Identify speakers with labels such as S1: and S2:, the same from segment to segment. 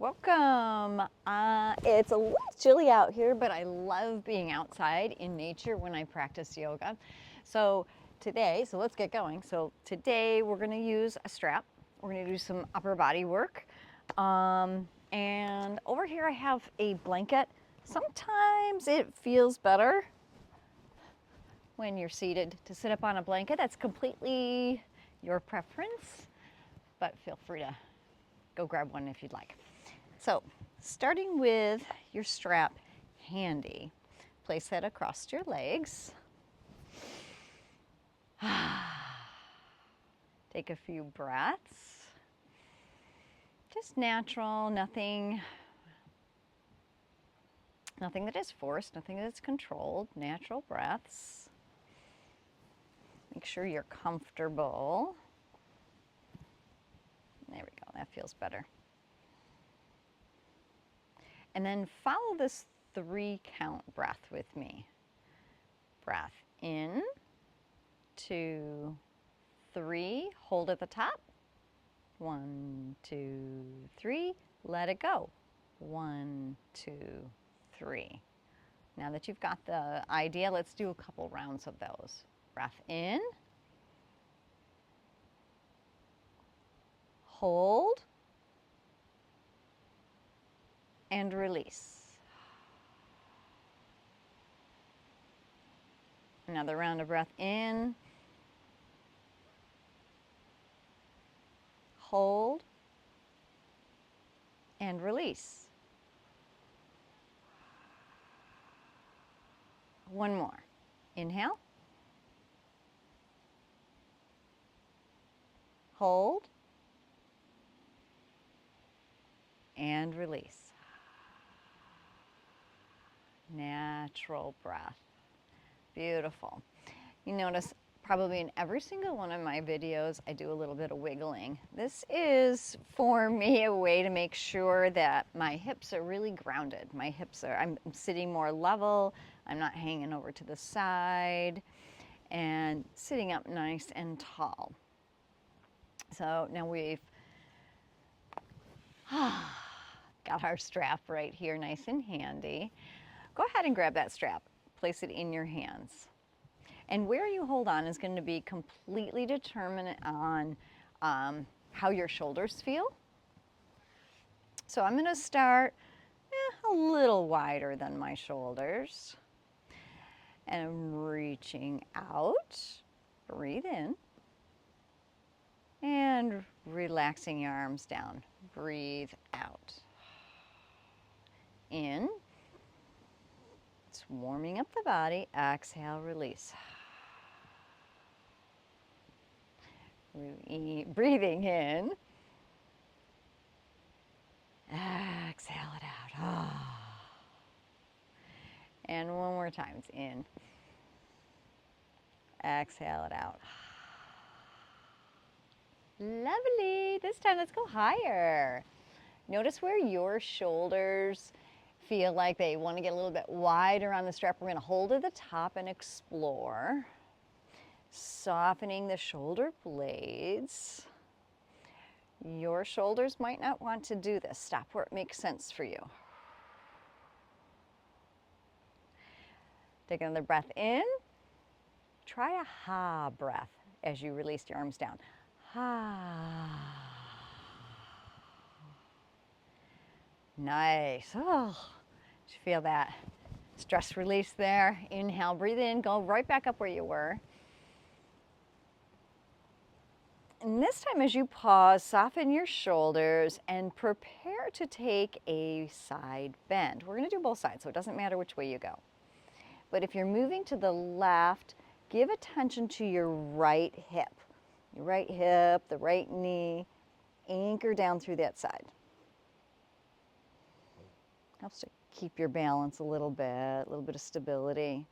S1: Welcome. It's a little chilly out here, but I love being outside in nature when I practice yoga. So let's get going. So today we're going to use a strap. We're going to do some upper body work. And over here I have a blanket. Sometimes it feels better when you're seated to sit up on a blanket. That's completely your preference, but feel free to go grab one if you'd like. So, starting with your strap handy, place that across your legs. Take a few breaths. Just natural, nothing that is forced, nothing that's controlled, natural breaths. Make sure you're comfortable. There we go, that feels better. And then follow this 3-count breath with me. Breath in, 2, 3, hold at the top. 1, 2, 3, let it go. 1, 2, 3. Now that you've got the idea, let's do a couple rounds of those. Breath in, hold, and release. Another round of breath in, hold, and release. One more. Inhale, hold, and release. Natural breath. Beautiful. You notice probably in every single one of my videos, I do a little bit of wiggling. This is, for me, a way to make sure that my hips are really grounded. I'm sitting more level, I'm not hanging over to the side, and sitting up nice and tall. So now we've got our strap right here nice and handy. Go ahead and grab that strap, place it in your hands. And where you hold on is going to be completely determinant on how your shoulders feel. So I'm going to start a little wider than my shoulders. And I'm reaching out, breathe in, and relaxing your arms down. Breathe out. In, it's warming up the body. Exhale, release. Breathing in. Exhale it out. And one more time. It's in. Exhale it out. Lovely. This time, let's go higher. Notice where your shoulders feel like they want to get a little bit wider on the strap. We're going to hold at the top and explore. Softening the shoulder blades. Your shoulders might not want to do this. Stop where it makes sense for you. Take another breath in. Try a ha breath as you release your arms down. Ha. Nice. Oh, did you feel that stress release there? Inhale, breathe in, go right back up where you were. And this time as you pause, soften your shoulders and prepare to take a side bend. We're going to do both sides, so it doesn't matter which way you go. But if you're moving to the left, give attention to your right hip. Your right hip, the right knee, anchor down through that side. Helps to keep your balance a little bit of stability.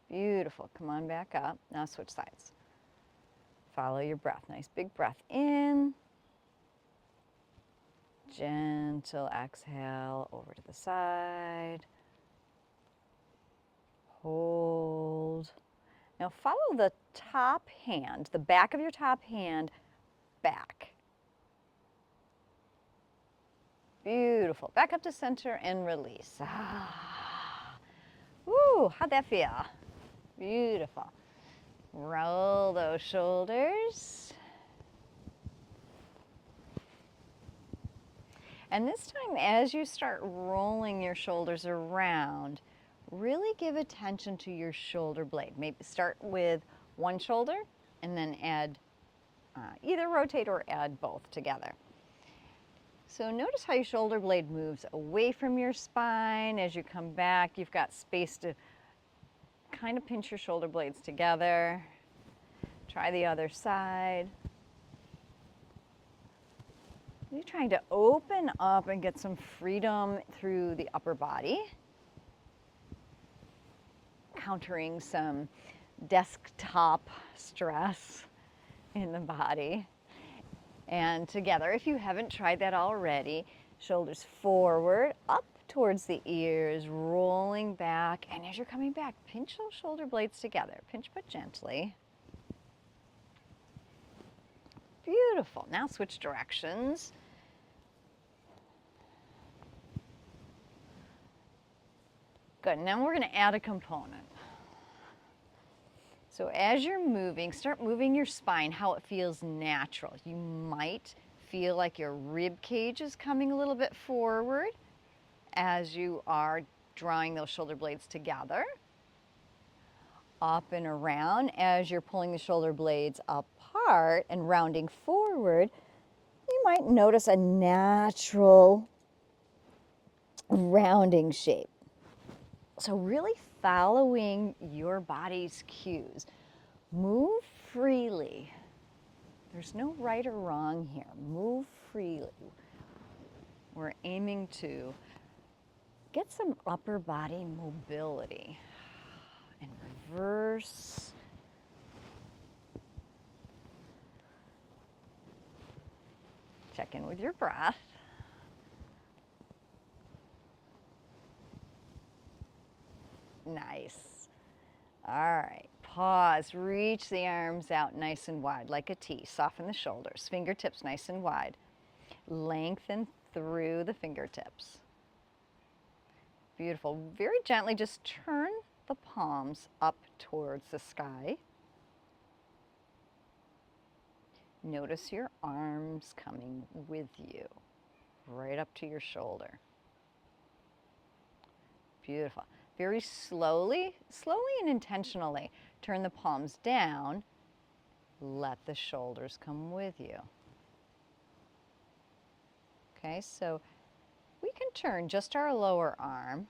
S1: Beautiful. Come on back up. Now switch sides. Follow your breath. Nice big breath in. Gentle exhale over to the side. Hold. Now follow the top hand, the back of your top hand back. Beautiful. Back up to center and release. Ah. Woo, how'd that feel? Beautiful. Roll those shoulders. And this time, as you start rolling your shoulders around, really give attention to your shoulder blade. Maybe start with one shoulder and then add, either rotate or add both together. So notice how your shoulder blade moves away from your spine. As you come back, you've got space to kind of pinch your shoulder blades together. Try the other side. You're trying to open up and get some freedom through the upper body, countering some desktop stress in the body. And together, if you haven't tried that already, shoulders forward, up towards the ears, rolling back. And as you're coming back, pinch those shoulder blades together. Pinch but gently. Beautiful. Now switch directions. Good. Now we're going to add a component. So as you're moving, start moving your spine how it feels natural. You might feel like your rib cage is coming a little bit forward as you are drawing those shoulder blades together. Up and around as you're pulling the shoulder blades apart and rounding forward, you might notice a natural rounding shape. So really following your body's cues. Move freely. There's no right or wrong here. Move freely. We're aiming to get some upper body mobility. And reverse. Check in with your breath. Nice. All right, pause, reach the arms out nice and wide like a T. Soften the shoulders, fingertips nice and wide. Lengthen through the fingertips. Beautiful. Very gently just turn the palms up towards the sky. Notice your arms coming with you, right up to your shoulder. Beautiful. Very slowly and intentionally, turn the palms down. Let the shoulders come with you. Okay, so we can turn just our lower arm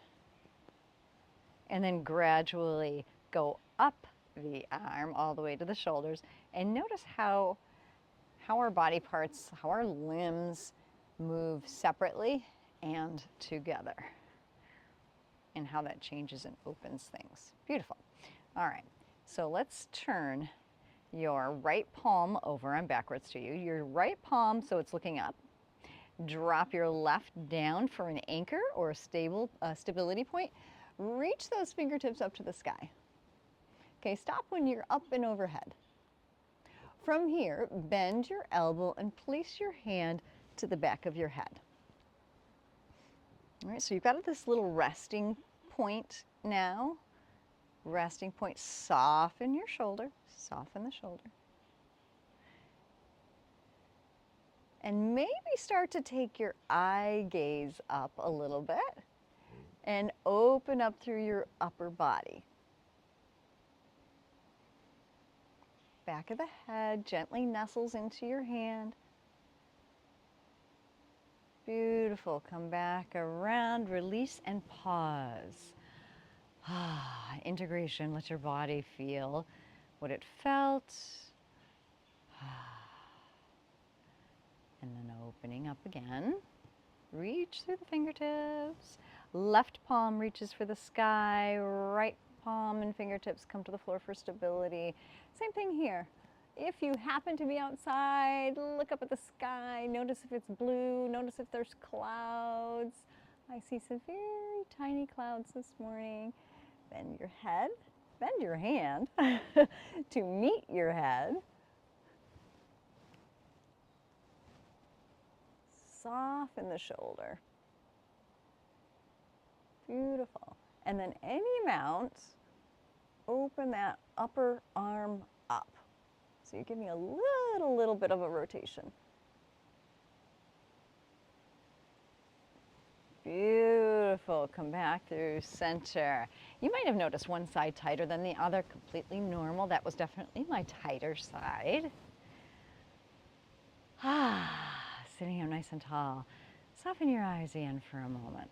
S1: and then gradually go up the arm all the way to the shoulders, and notice how our body parts, how our limbs move separately and together, and how that changes and opens things. Beautiful. All right, so let's turn your right palm over and backwards to you. Your right palm, so it's looking up. Drop your left down for an anchor or a stability point. Reach those fingertips up to the sky. Okay, stop when you're up and overhead. From here, bend your elbow and place your hand to the back of your head. All right, so you've got this little resting point now. Resting point, soften your shoulder, soften the shoulder. And maybe start to take your eye gaze up a little bit and open up through your upper body. Back of the head gently nestles into your hand. Beautiful. Come back around, release and pause. Integration, let your body feel what it felt. And then opening up again. Reach through the fingertips. Left palm reaches for the sky. Right palm and fingertips come to the floor for stability. Same thing here. If you happen to be outside, look up at the sky. Notice if it's blue. Notice if there's clouds. I see some very tiny clouds this morning. Bend your head. Bend your hand to meet your head. Soften the shoulder. Beautiful. And then any amount, open that upper arm up. So you're giving a little bit of a rotation. Beautiful. Come back through center. You might have noticed one side tighter than the other, completely normal. That was definitely my tighter side. Sitting up nice and tall. Soften your eyes in for a moment.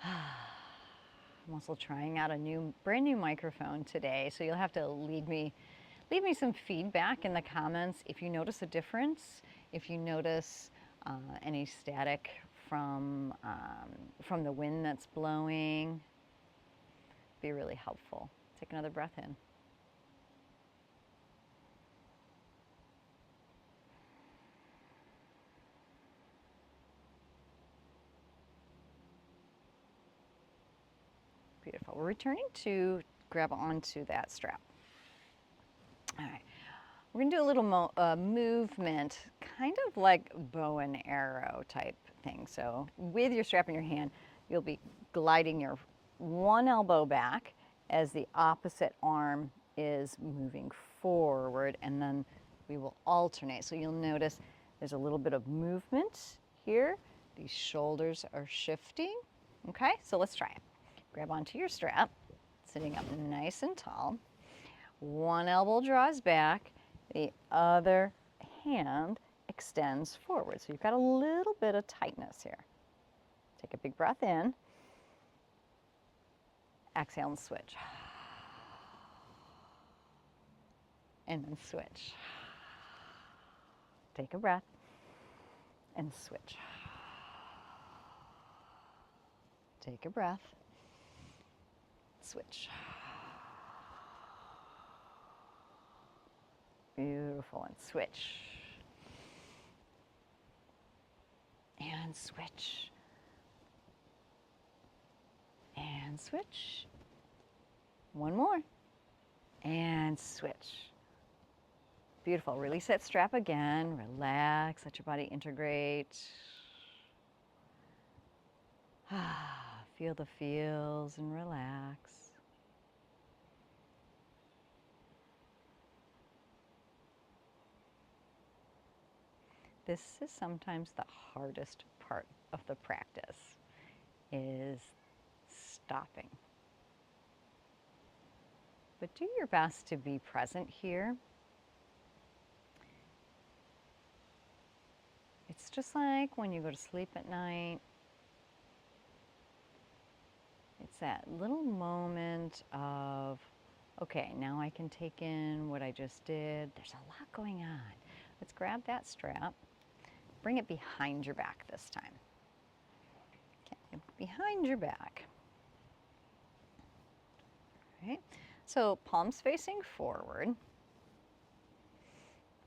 S1: I'm also trying out a brand new microphone today, so you'll have to leave me some feedback in the comments if you notice a difference, if you notice any static from the wind that's blowing. Be really helpful. Take another breath in. Beautiful. We're returning to grab onto that strap. All right. We're going to do a little movement, kind of like bow and arrow type thing. So with your strap in your hand, you'll be gliding your one elbow back as the opposite arm is moving forward, and then we will alternate. So you'll notice there's a little bit of movement here. These shoulders are shifting. Okay, so let's try it. Grab onto your strap, sitting up nice and tall. One elbow draws back, the other hand extends forward. So you've got a little bit of tightness here. Take a big breath in. Exhale and switch. And then switch. Take a breath and switch. Take a breath. Switch. Beautiful, and switch. And switch. And switch. One more. And switch. Beautiful. Release that strap again. Relax. Let your body integrate. Feel the feels and relax. This is sometimes the hardest part of the practice, is stopping. But do your best to be present here. It's just like when you go to sleep at night. It's that little moment of, okay, now I can take in what I just did. There's a lot going on. Let's grab that strap. Bring it behind your back this time. Okay, behind your back. All right, so palms facing forward.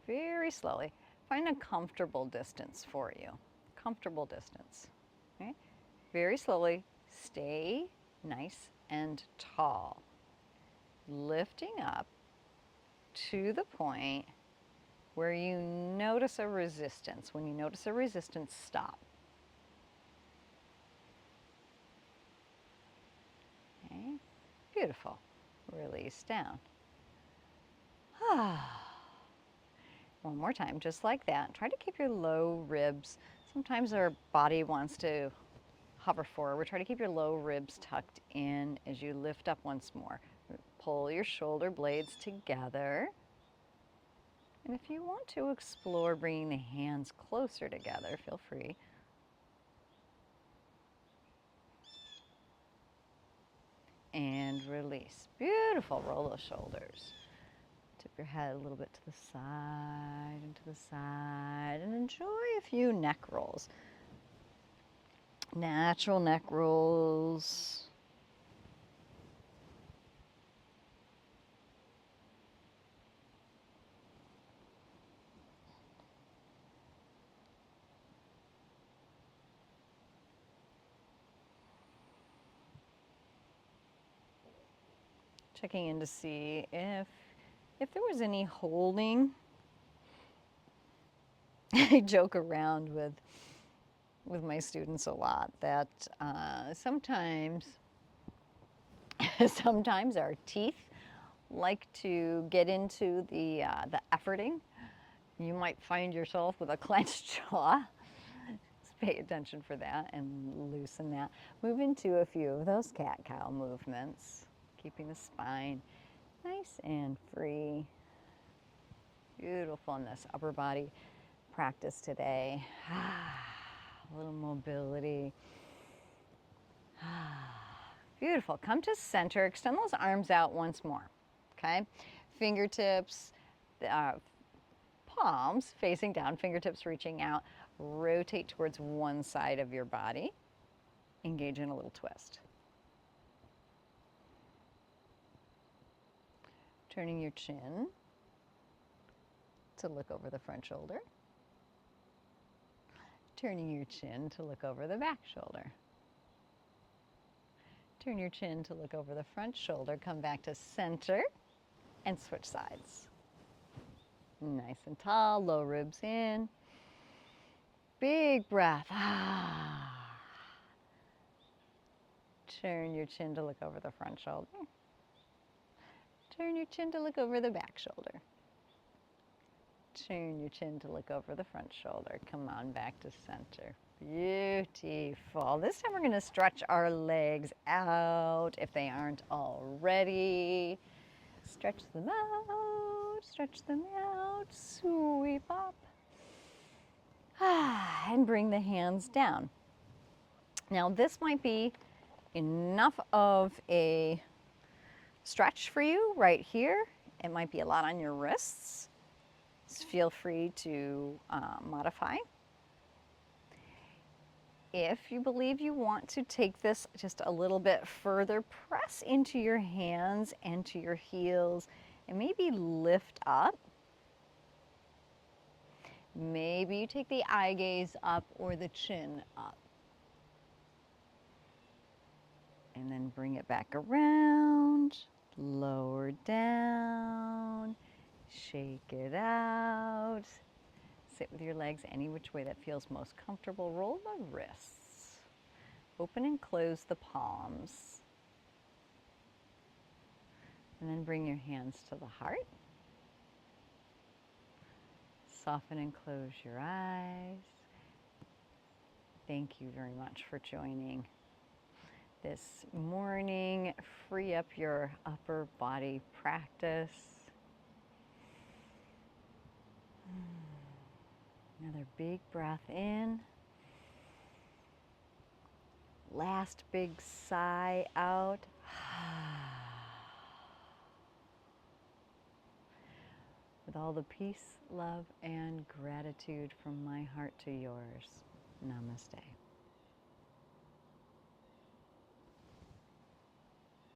S1: Very slowly. Find a comfortable distance for you. Comfortable distance. Okay? Very slowly, stay nice and tall. Lifting up to the point where you notice a resistance. When you notice a resistance, stop. Okay, beautiful. Release down. One more time, just like that. Try to keep your low ribs. Sometimes our body wants to hover forward. Try to keep your low ribs tucked in as you lift up once more. Pull your shoulder blades together. And if you want to explore bringing the hands closer together, feel free. And release. Beautiful. Roll those shoulders. Tip your head a little bit to the side and to the side, and enjoy a few neck rolls. Natural neck rolls. Checking in to see if there was any holding. I joke around with with my students a lot that sometimes, sometimes our teeth like to get into the efforting. You might find yourself with a clenched jaw. Just pay attention for that and loosen that. Move into a few of those cat-cow movements, keeping the spine nice and free. Beautiful in this upper body practice today. A little mobility. Beautiful. Come to center. Extend those arms out once more. Okay? Fingertips, palms facing down, fingertips reaching out. Rotate towards one side of your body. Engage in a little twist. Turning your chin to look over the front shoulder. Turning your chin to look over the back shoulder. Turn your chin to look over the front shoulder. Come back to center and switch sides. Nice and tall, low ribs in. Big breath. Turn your chin to look over the front shoulder. Turn your chin to look over the back shoulder. Turn your chin to look over the front shoulder. Come on back to center. Beautiful. This time we're going to stretch our legs out if they aren't already. Stretch them out, stretch them out, sweep up. And bring the hands down. Now this might be enough of a stretch for you right here. It might be a lot on your wrists. So feel free to modify. If you believe you want to take this just a little bit further, press into your hands and to your heels and maybe lift up. Maybe you take the eye gaze up or the chin up. And then bring it back around, lower down, shake it out. Sit with your legs any which way that feels most comfortable. Roll the wrists. Open and close the palms. And then bring your hands to the heart. Soften and close your eyes. Thank you very much for joining this morning. Free up your upper body practice. Another big breath in. Last big sigh out. With all the peace, love, and gratitude from my heart to yours. Namaste.